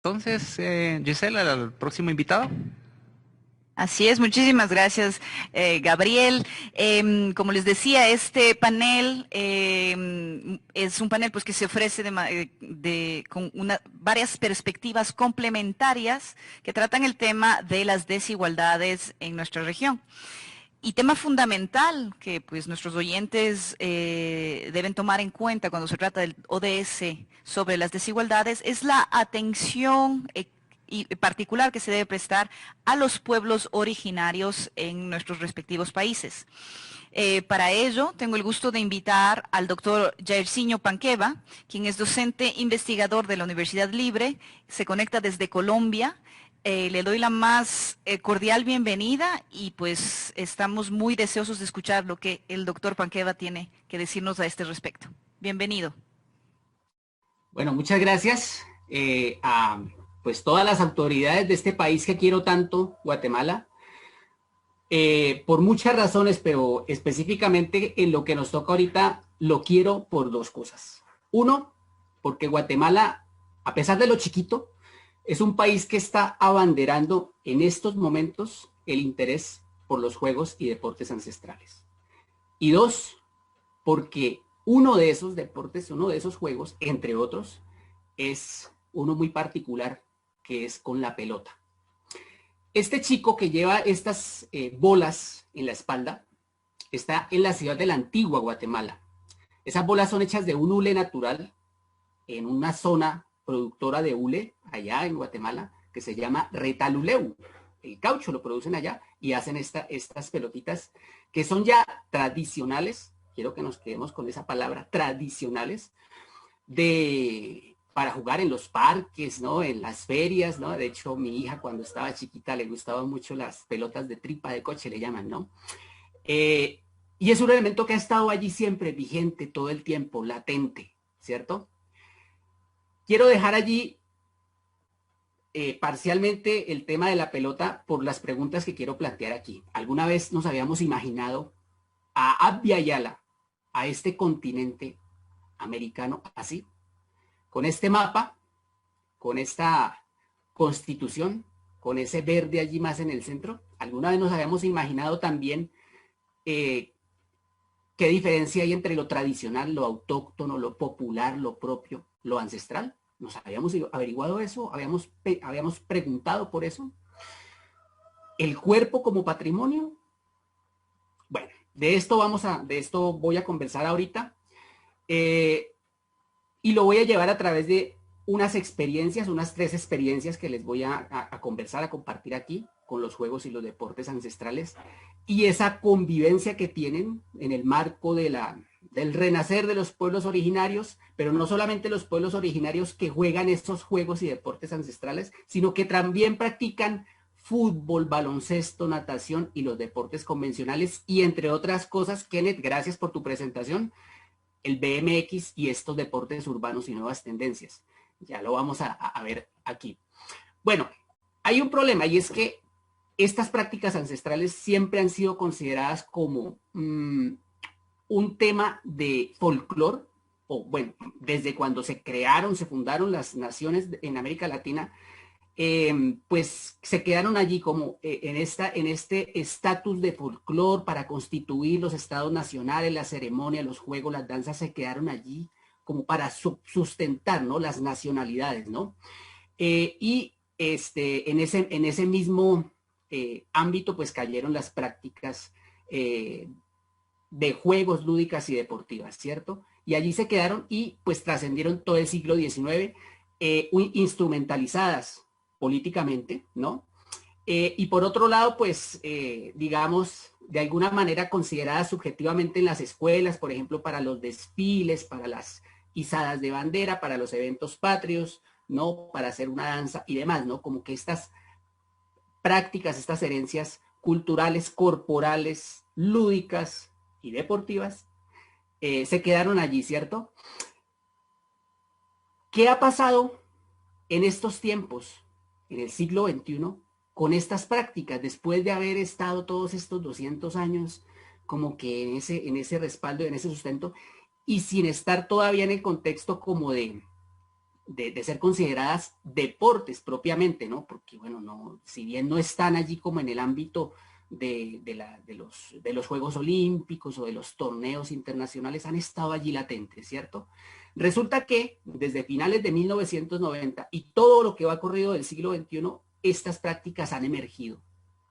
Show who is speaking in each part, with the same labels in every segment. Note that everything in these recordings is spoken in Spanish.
Speaker 1: Entonces, Gisela, el próximo invitado.
Speaker 2: Así es, muchísimas gracias, Gabriel. Como les decía, este panel es un panel pues, que se ofrece con varias perspectivas complementarias que tratan el tema de las desigualdades en nuestra región. Y tema fundamental que pues nuestros oyentes deben tomar en cuenta cuando se trata del ODS sobre las desigualdades es la atención y particular que se debe prestar a los pueblos originarios en nuestros respectivos países. Para ello, tengo el gusto de invitar al doctor Jairzinho Panqueva, quien es docente investigador de la Universidad Libre, se conecta desde Colombia. Le doy la más cordial bienvenida y pues estamos muy deseosos de escuchar lo que el doctor Panqueva tiene que decirnos a este respecto. Bienvenido.
Speaker 3: Bueno, muchas gracias a pues todas las autoridades de este país que quiero tanto, Guatemala, por muchas razones, pero específicamente en lo que nos toca ahorita, lo quiero por dos cosas. Uno, porque Guatemala, a pesar de lo chiquito, es un país que está abanderando en estos momentos el interés por los juegos y deportes ancestrales. Y dos, porque uno de esos deportes, uno de esos juegos, entre otros, es uno muy particular, que es con la pelota. Este chico que lleva estas bolas en la espalda está en la ciudad de la antigua Guatemala. Esas bolas son hechas de un hule natural en una zona productora de hule allá en Guatemala que se llama Retaluleu. El caucho lo producen allá y hacen estas pelotitas que son ya tradicionales. Quiero que nos quedemos con esa palabra, tradicionales, para jugar en los parques, ¿no? En las ferias, ¿no? De hecho, mi hija cuando estaba chiquita le gustaban mucho las pelotas de tripa de coche, le llaman, ¿no? Eh, y es un elemento que ha estado allí siempre vigente todo el tiempo, latente, ¿cierto? Quiero dejar allí parcialmente el tema de la pelota por las preguntas que quiero plantear aquí. ¿Alguna vez nos habíamos imaginado a Abya Yala, a este continente americano así? Con este mapa, con esta constitución, con ese verde allí más en el centro. ¿Alguna vez nos habíamos imaginado también eh, qué diferencia hay entre lo tradicional, lo autóctono, lo popular, lo propio, lo ancestral? ¿Nos habíamos averiguado eso? ¿Habíamos preguntado por eso? ¿El cuerpo como patrimonio? Bueno, de esto voy a conversar ahorita. Eh, y lo voy a llevar a través de unas experiencias, unas tres experiencias que les voy a conversar, a compartir aquí con los juegos y los deportes ancestrales y esa convivencia que tienen en el marco del renacer de los pueblos originarios, pero no solamente los pueblos originarios que juegan estos juegos y deportes ancestrales, sino que también practican fútbol, baloncesto, natación y los deportes convencionales y entre otras cosas. Kenneth, gracias por tu presentación, el BMX y estos deportes urbanos y nuevas tendencias. Ya lo vamos a ver aquí. Bueno, hay un problema y es que estas prácticas ancestrales siempre han sido consideradas como un tema de folclore, o bueno, desde cuando se crearon, se fundaron las naciones en América Latina, pues se quedaron allí como en este estatus de folclore para constituir los estados nacionales, la ceremonia, los juegos, las danzas se quedaron allí como para sustentar, ¿no? Las nacionalidades, ¿no? Y en ese mismo ámbito pues cayeron las prácticas de juegos lúdicas y deportivas, ¿cierto? Y allí se quedaron y pues trascendieron todo el siglo XIX, instrumentalizadas políticamente, ¿no? Y por otro lado, pues, digamos, de alguna manera consideradas subjetivamente en las escuelas, por ejemplo, para los desfiles, para las izadas de bandera, para los eventos patrios, ¿no? Para hacer una danza y demás, ¿no? Como que estas prácticas, estas herencias culturales, corporales, lúdicas y deportivas, se quedaron allí, ¿cierto? ¿Qué ha pasado en estos tiempos, en el siglo XXI, con estas prácticas, después de haber estado todos estos 200 años como que en ese respaldo, en ese sustento, y sin estar todavía en el contexto como de de ser consideradas deportes propiamente, ¿no? Porque, bueno, no, si bien no están allí como en el ámbito de los Juegos Olímpicos o de los torneos internacionales, han estado allí latentes, ¿cierto? Resulta que desde finales de 1990 y todo lo que va corrido del siglo XXI, estas prácticas han emergido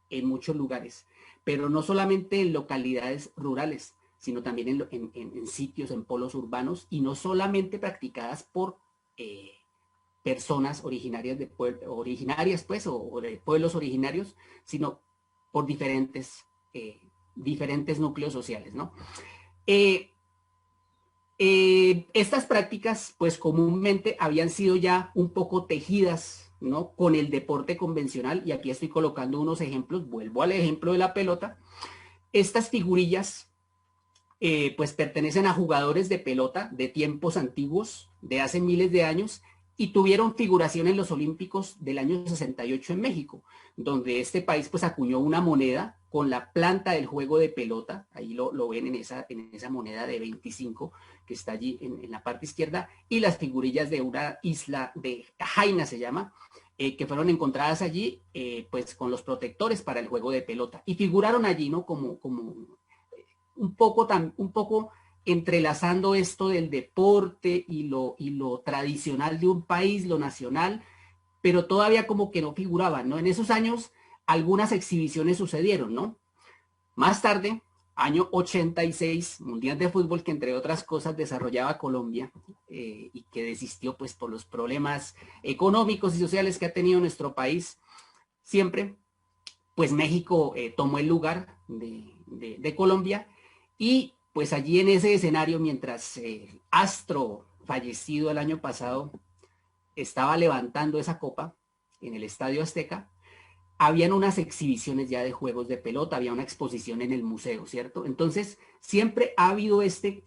Speaker 3: en muchos lugares, pero no solamente en localidades rurales, sino también en sitios, en polos urbanos, y no solamente practicadas por personas originarias pues, o de pueblos originarios, sino por diferentes núcleos sociales, ¿no? Estas prácticas, pues comúnmente habían sido ya un poco tejidas, ¿no? Con el deporte convencional, y aquí estoy colocando unos ejemplos, vuelvo al ejemplo de la pelota. Estas figurillas, pues pertenecen a jugadores de pelota de tiempos antiguos, de hace miles de años, y tuvieron figuración en los Olímpicos del año 68 en México, donde este país pues acuñó una moneda con la planta del juego de pelota, ahí lo ven en esa moneda de 25 que está allí en la parte izquierda, y las figurillas de una isla de Jaina se llama, que fueron encontradas allí pues con los protectores para el juego de pelota, y figuraron allí, ¿no? Como un poco entrelazando esto del deporte y lo tradicional de un país, lo nacional, pero todavía como que no figuraban, ¿no? En esos años algunas exhibiciones sucedieron, ¿no? Más tarde, año 86, Mundial de Fútbol, que entre otras cosas desarrollaba Colombia y que desistió pues por los problemas económicos y sociales que ha tenido nuestro país siempre, pues México tomó el lugar de Colombia, y pues allí en ese escenario, mientras Astro, fallecido el año pasado, estaba levantando esa copa en el Estadio Azteca, habían unas exhibiciones ya de juegos de pelota, había una exposición en el museo, ¿cierto? Entonces, siempre ha habido este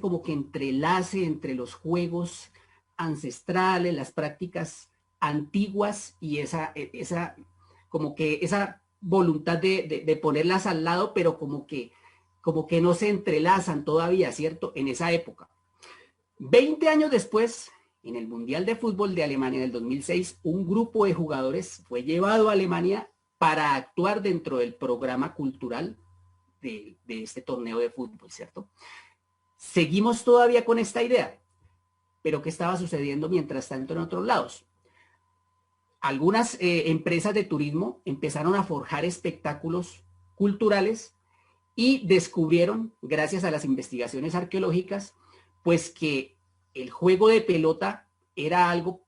Speaker 3: como que entrelace entre los juegos ancestrales, las prácticas antiguas y esa voluntad de ponerlas al lado, pero como que no se entrelazan todavía, ¿cierto? En esa época. 20 años después, en el Mundial de Fútbol de Alemania en el 2006, un grupo de jugadores fue llevado a Alemania para actuar dentro del programa cultural de este torneo de fútbol, ¿cierto? Seguimos todavía con esta idea, pero ¿qué estaba sucediendo mientras tanto en otros lados? Algunas empresas de turismo empezaron a forjar espectáculos culturales y descubrieron, gracias a las investigaciones arqueológicas, pues que el juego de pelota era algo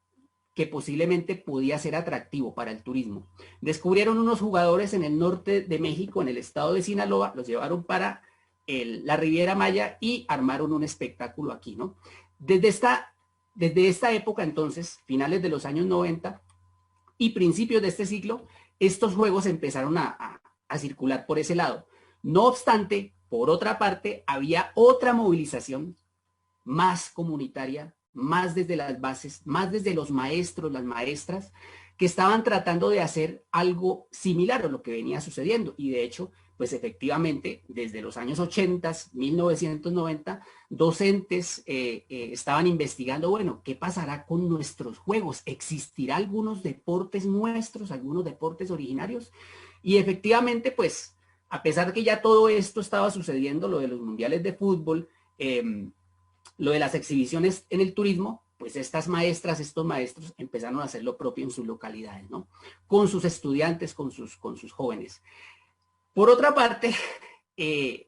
Speaker 3: que posiblemente podía ser atractivo para el turismo. Descubrieron unos jugadores en el norte de México, en el estado de Sinaloa, los llevaron para la Riviera Maya y armaron un espectáculo aquí, ¿no? Desde esta época, entonces, finales de los años 90 y principios de este siglo, estos juegos empezaron a circular por ese lado. No obstante, por otra parte, había otra movilización más comunitaria, más desde las bases, más desde los maestros, las maestras, que estaban tratando de hacer algo similar a lo que venía sucediendo. Y de hecho, pues efectivamente, desde los años 80, 1990, docentes estaban investigando, bueno, ¿qué pasará con nuestros juegos? ¿Existirá algunos deportes nuestros, algunos deportes originarios? Y efectivamente, pues, a pesar de que ya todo esto estaba sucediendo, lo de los mundiales de fútbol, lo de las exhibiciones en el turismo, pues estas maestras, estos maestros empezaron a hacer lo propio en sus localidades, ¿no? Con sus estudiantes, con sus jóvenes. Por otra parte,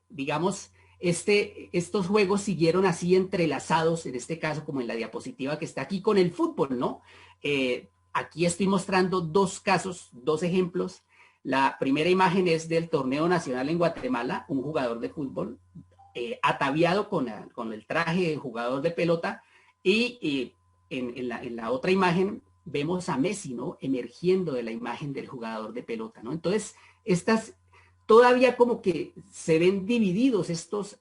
Speaker 3: digamos, estos juegos siguieron así entrelazados, en este caso como en la diapositiva que está aquí, con el fútbol, ¿no? Aquí estoy mostrando dos casos, dos ejemplos. La primera imagen es del torneo nacional en Guatemala, un jugador de fútbol ataviado con el traje de jugador de pelota, y en la otra imagen vemos a Messi, ¿no? Emergiendo de la imagen del jugador de pelota, ¿no? Entonces, todavía como que se ven divididos estos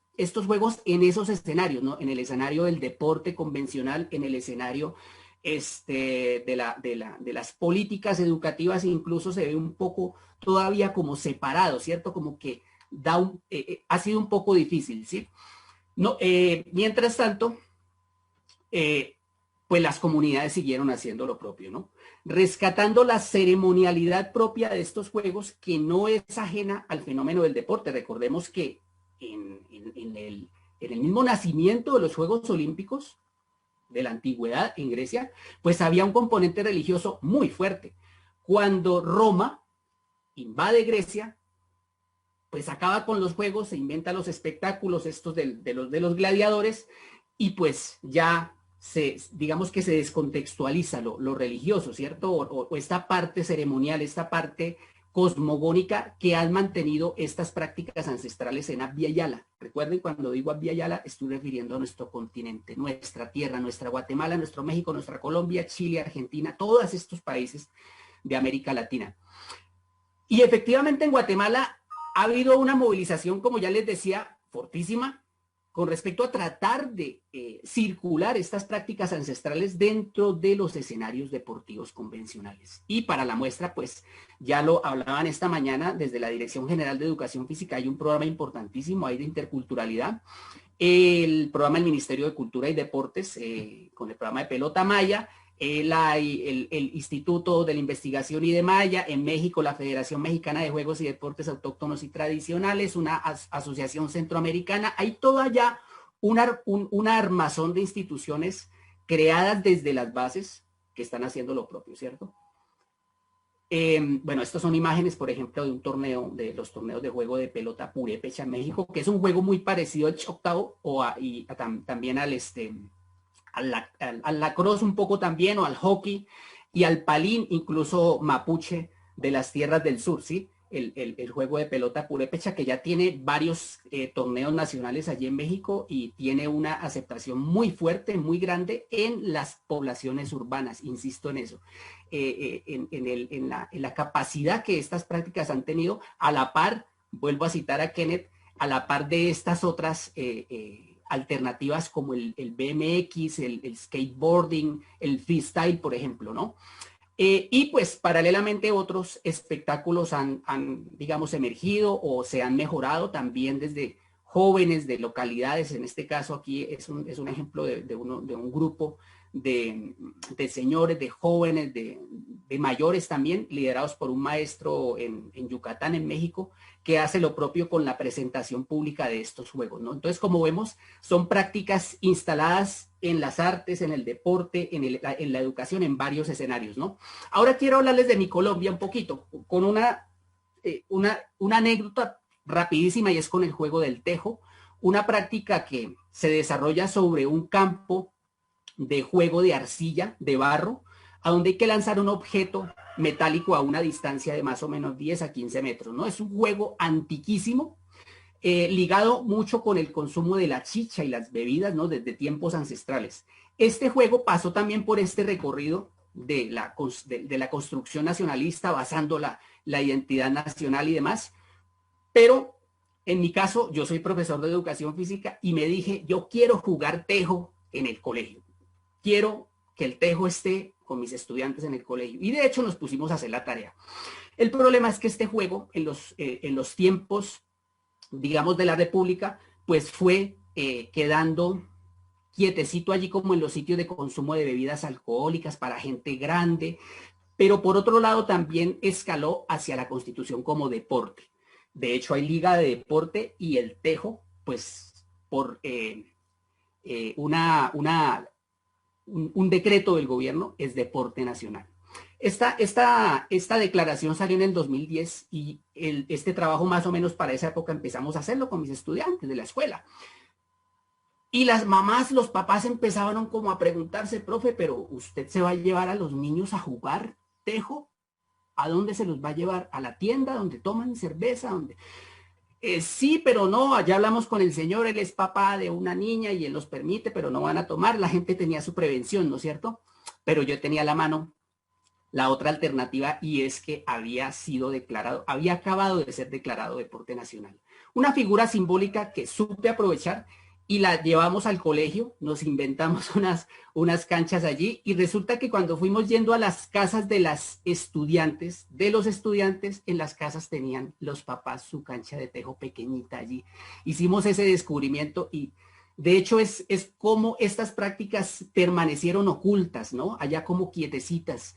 Speaker 3: juegos en esos escenarios, ¿no? En el escenario del deporte convencional, en el escenario de las políticas educativas, incluso se ve un poco todavía como separado, ¿cierto? Como que ha sido un poco difícil, ¿sí? No, mientras tanto, pues las comunidades siguieron haciendo lo propio, ¿no? Rescatando la ceremonialidad propia de estos juegos, que no es ajena al fenómeno del deporte. Recordemos que en el mismo nacimiento de los Juegos Olímpicos de la antigüedad en Grecia, pues había un componente religioso muy fuerte. Cuando Roma invade Grecia, pues acaba con los juegos, se inventa los espectáculos estos de los gladiadores, y pues ya digamos que se descontextualiza lo religioso, ¿cierto? O esta parte ceremonial, esta parte cosmogónica que han mantenido estas prácticas ancestrales en Abya Yala. Recuerden, cuando digo Abya Yala, estoy refiriendo a nuestro continente, nuestra tierra, nuestra Guatemala, nuestro México, nuestra Colombia, Chile, Argentina, todos estos países de América Latina. Y efectivamente en Guatemala ha habido una movilización, como ya les decía, fortísima, con respecto a tratar de circular estas prácticas ancestrales dentro de los escenarios deportivos convencionales. Y para la muestra, pues ya lo hablaban esta mañana desde la Dirección General de Educación Física, hay un programa importantísimo ahí de interculturalidad, el programa del Ministerio de Cultura y Deportes, con el programa de Pelota Maya, el Instituto de la Investigación y de Maya, en México la Federación Mexicana de Juegos y Deportes Autóctonos y Tradicionales, una asociación centroamericana. Hay toda ya una armazón de instituciones creadas desde las bases que están haciendo lo propio, ¿cierto? Bueno, estas son imágenes, por ejemplo, de un torneo, de los torneos de juego de pelota purépecha en México, que es un juego muy parecido al choctaw también al lacrosse un poco también, o al hockey, y al palín, incluso mapuche de las tierras del sur, ¿sí? El juego de pelota purépecha, que ya tiene varios torneos nacionales allí en México y tiene una aceptación muy fuerte, muy grande en las poblaciones urbanas, insisto en eso, en la capacidad que estas prácticas han tenido, a la par, vuelvo a citar a Kenneth, a la par de estas otras alternativas como el BMX, el skateboarding, el freestyle, por ejemplo, ¿no? Y pues paralelamente otros espectáculos han, digamos, emergido o se han mejorado también desde jóvenes de localidades. En este caso aquí es un ejemplo de un grupo de señores, de jóvenes, de mayores también, liderados por un maestro en Yucatán, en México, que hace lo propio con la presentación pública de estos juegos, ¿no? Entonces, como vemos, son prácticas instaladas en las artes, en el deporte, en la educación, en varios escenarios, ¿no? Ahora quiero hablarles de mi Colombia un poquito, con una anécdota rapidísima, y es con el juego del tejo, una práctica que se desarrolla sobre un campo de juego de arcilla, de barro, a donde hay que lanzar un objeto metálico a una distancia de más o menos 10 a 15 metros, ¿no? Es un juego antiquísimo, ligado mucho con el consumo de la chicha y las bebidas, ¿no? Desde tiempos ancestrales. Este juego pasó también por este recorrido de la construcción nacionalista, basando la identidad nacional y demás, pero en mi caso, yo soy profesor de educación física y me dije, yo quiero jugar tejo en el colegio. Quiero que el tejo esté con mis estudiantes en el colegio. Y de hecho nos pusimos a hacer la tarea. El problema es que este juego en los tiempos, digamos, de la República, pues fue quedando quietecito allí como en los sitios de consumo de bebidas alcohólicas para gente grande, pero por otro lado también escaló hacia la constitución como deporte. De hecho hay liga de deporte y el tejo, pues por un decreto del gobierno, es deporte nacional. Esta declaración salió en el 2010 y este trabajo más o menos para esa época empezamos a hacerlo con mis estudiantes de la escuela. Y las mamás, los papás empezaron como a preguntarse, profe, pero ¿usted se va a llevar a los niños a jugar tejo? ¿A dónde se los va a llevar? ¿A la tienda donde toman cerveza? ¿Donde? Sí, pero no, allá hablamos con el señor, él es papá de una niña y él los permite, pero no van a tomar. La gente tenía su prevención, ¿no es cierto? Pero yo tenía a la mano la otra alternativa, y es que había acabado de ser declarado deporte nacional. Una figura simbólica que supe aprovechar y la llevamos al colegio, nos inventamos unas canchas allí, y resulta que cuando fuimos yendo a las casas de los estudiantes, en las casas tenían los papás su cancha de tejo pequeñita allí. Hicimos ese descubrimiento y De hecho, es como estas prácticas permanecieron ocultas, ¿no? Allá como quietecitas,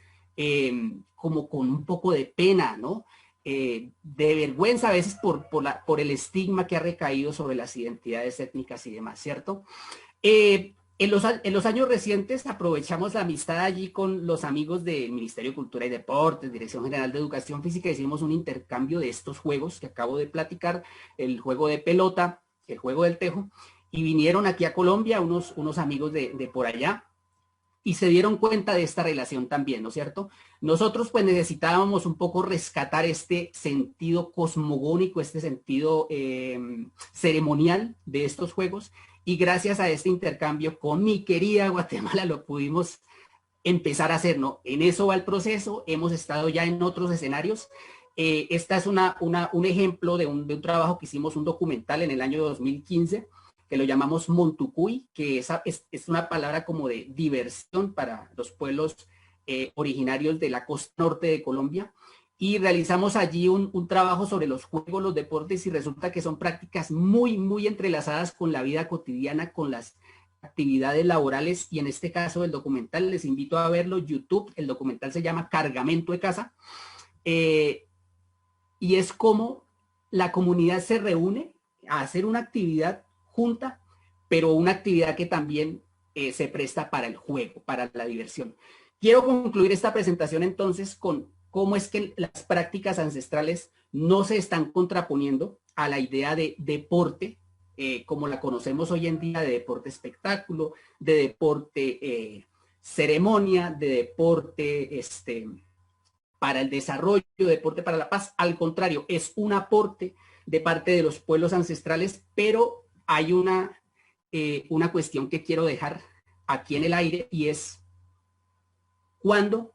Speaker 3: como con un poco de pena, ¿no? De vergüenza a veces por el estigma que ha recaído sobre las identidades étnicas y demás, ¿cierto? En los años recientes aprovechamos la amistad allí con los amigos del Ministerio de Cultura y Deportes, Dirección General de Educación Física, hicimos un intercambio de estos juegos que acabo de platicar, el juego de pelota, el juego del tejo, y vinieron aquí a Colombia unos amigos de por allá y se dieron cuenta de esta relación también, ¿no es cierto? Nosotros pues necesitábamos un poco rescatar este sentido cosmogónico, este sentido ceremonial de estos juegos, y gracias a este intercambio con mi querida Guatemala lo pudimos empezar a hacer, ¿no? En eso va el proceso, hemos estado ya en otros escenarios. Esta es un ejemplo de un trabajo que hicimos, un documental en el año 2015, que lo llamamos Montucuy, que es una palabra como de diversión para los pueblos originarios de la costa norte de Colombia, y realizamos allí un trabajo sobre los juegos, los deportes, y resulta que son prácticas muy, muy entrelazadas con la vida cotidiana, con las actividades laborales, y en este caso el documental, les invito a verlo, YouTube, el documental se llama Cargamento de Casa, y es como la comunidad se reúne a hacer una actividad junta, pero una actividad que también se presta para el juego, para la diversión. Quiero concluir esta presentación entonces con cómo es que las prácticas ancestrales no se están contraponiendo a la idea de deporte, como la conocemos hoy en día, de deporte espectáculo, de deporte ceremonia, de deporte para el desarrollo, de deporte para la paz. Al contrario, es un aporte de parte de los pueblos ancestrales, pero hay una cuestión que quiero dejar aquí en el aire, y es cuándo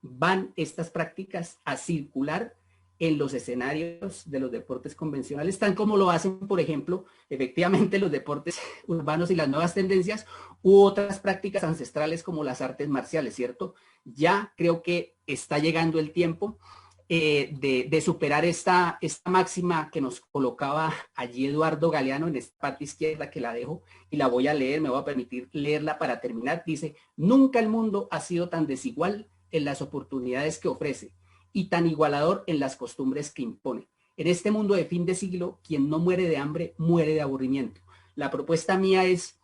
Speaker 3: van estas prácticas a circular en los escenarios de los deportes convencionales, tan como lo hacen, por ejemplo, efectivamente los deportes urbanos y las nuevas tendencias, u otras prácticas ancestrales como las artes marciales, ¿cierto? Ya creo que está llegando el tiempo de superar esta máxima que nos colocaba allí Eduardo Galeano en esta parte izquierda, que la dejo y la voy a leer, me voy a permitir leerla para terminar. Dice: nunca el mundo ha sido tan desigual en las oportunidades que ofrece y tan igualador en las costumbres que impone. En este mundo de fin de siglo, quien no muere de hambre, muere de aburrimiento. La propuesta mía es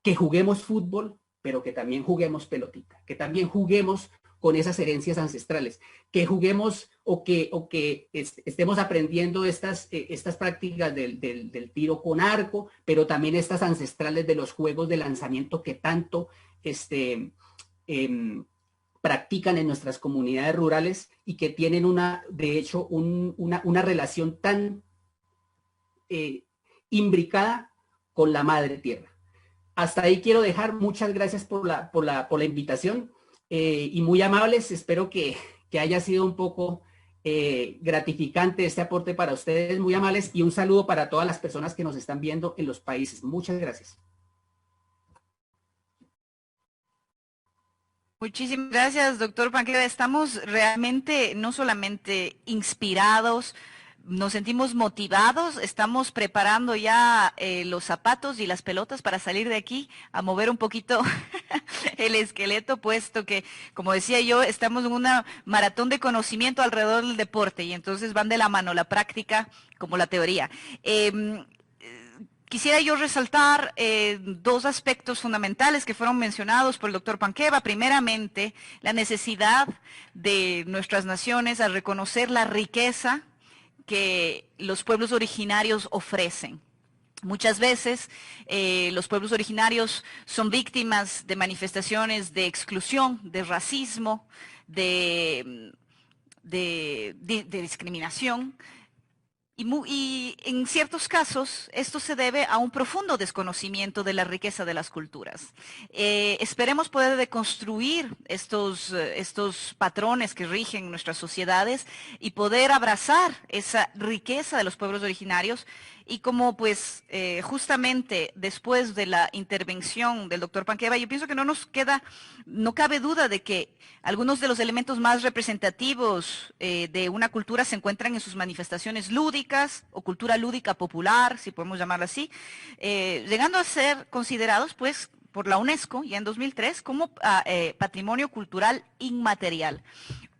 Speaker 3: que juguemos fútbol, pero que también juguemos pelotita, que también juguemos con esas herencias ancestrales, que juguemos o que estemos aprendiendo estas prácticas del tiro con arco, pero también estas ancestrales de los juegos de lanzamiento que tanto practican en nuestras comunidades rurales y que tienen de hecho una relación tan imbricada con la madre tierra. Hasta ahí quiero dejar. Muchas gracias por la invitación y muy amables. Espero que haya sido un poco gratificante este aporte para ustedes, muy amables, y un saludo para todas las personas que nos están viendo en los países. Muchas gracias.
Speaker 2: Muchísimas gracias, doctor Panqueda. Estamos realmente no solamente inspirados, nos sentimos motivados, estamos preparando ya los zapatos y las pelotas para salir de aquí a mover un poquito el esqueleto, puesto que, como decía yo, estamos en una maratón de conocimiento alrededor del deporte, y entonces van de la mano la práctica como la teoría. Quisiera yo resaltar dos aspectos fundamentales que fueron mencionados por el doctor Panqueva. Primeramente, la necesidad de nuestras naciones a reconocer la riqueza que los pueblos originarios ofrecen. Muchas veces los pueblos originarios son víctimas de manifestaciones de exclusión, de racismo, de discriminación. Y en ciertos casos esto se debe a un profundo desconocimiento de la riqueza de las culturas. Esperemos poder deconstruir estos patrones que rigen nuestras sociedades y poder abrazar esa riqueza de los pueblos originarios Y como pues justamente después de la intervención del doctor Panqueva, yo pienso que no cabe duda de que algunos de los elementos más representativos de una cultura se encuentran en sus manifestaciones lúdicas o cultura lúdica popular, si podemos llamarla así, llegando a ser considerados pues por la UNESCO ya en 2003 como patrimonio cultural inmaterial.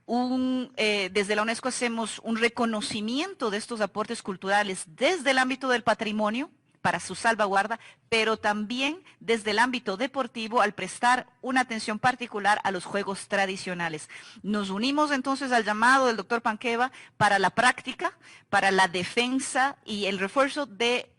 Speaker 2: Desde la UNESCO hacemos un reconocimiento de estos aportes culturales desde el ámbito del patrimonio para su salvaguarda, pero también desde el ámbito deportivo al prestar una atención particular a los juegos tradicionales. Nos unimos entonces al llamado del doctor Panqueva para la práctica, para la defensa y el refuerzo de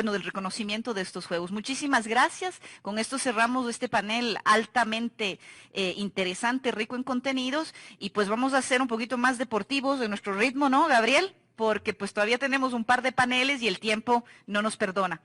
Speaker 2: del reconocimiento de estos juegos. Muchísimas gracias. Con esto cerramos este panel altamente interesante, rico en contenidos, y pues vamos a ser un poquito más deportivos de nuestro ritmo, ¿no, Gabriel? Porque pues todavía tenemos un par de paneles y el tiempo no nos perdona.